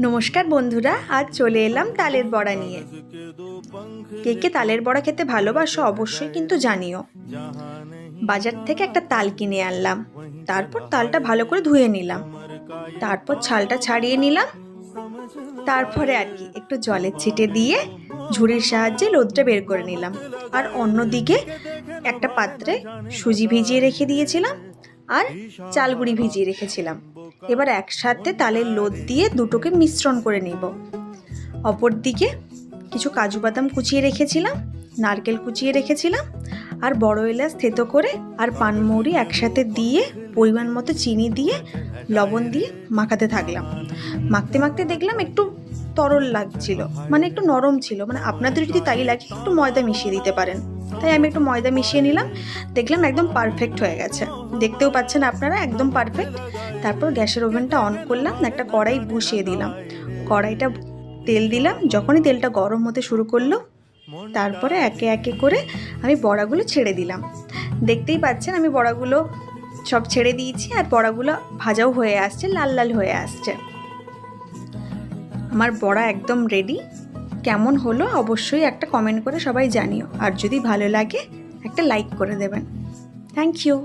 নমস্কার বন্ধুরা, আজ চলে এলাম তালের বড়া নিয়ে। কে কে তালের বড়া খেতে ভালোবাসো অবশ্যই কিন্তু জানিও। বাজার থেকে একটা তাল কিনে আনলাম, তারপর তালটা ভালো করে ধুয়ে নিলাম, তারপর ছালটা ছাড়িয়ে নিলাম, তারপরে একটু জলের ছিটে দিয়ে ঝুড়ির সাহায্যে লোদটা বের করে নিলাম। আর অন্যদিকে একটা পাত্রে সুজি ভিজিয়ে রেখে দিয়েছিলাম আর চালগুড়ি ভিজিয়ে রেখেছিলাম। এবার একসাথে তালের লোদ দিয়ে দুটোকে মিশ্রণ করে নিব। অপর দিকে কিছু কাজু বাদাম কুচিয়ে রেখেছিলাম, নারকেল কুচিয়ে রেখেছিলাম আর বড় এলাচ থেতো করে আর পানমৌরি একসাথে দিয়ে পরিমাণ মতো চিনি দিয়ে লবণ দিয়ে মাখাতে থাকলাম। মাখতে মাখতে দেখলাম একটু তরল লাগছিল, মানে একটু নরম ছিল, মানে আপনাদের যদি তাই লাগে একটু ময়দা মিশিয়ে দিতে পারেন। তাই আমি একটু ময়দা মিশিয়ে নিলাম, দেখলাম একদম পারফেক্ট হয়ে গেছে, দেখতেও পাচ্ছেন আপনারা একদম পারফেক্ট। তারপর গ্যাসের ওভেনটা অন করলাম, একটা কড়াই বসিয়ে দিলাম, কড়াইটা তেল দিলাম। যখনই তেলটা গরম হতে শুরু করলো তারপরে একে একে করে আমি বড়াগুলো ছেড়ে দিলাম। দেখতেই পাচ্ছেন আমি বড়াগুলো সব ছেড়ে দিয়েছি আর বড়াগুলো ভাজাও হয়ে আসছে, লাল লাল হয়ে আসছে। আমার বড়া একদম রেডি। কেমন হলো অবশ্যই একটা কমেন্ট করে সবাই জানিও, আর যদি ভালো লাগে একটা লাইক করে দেবেন। Thank you.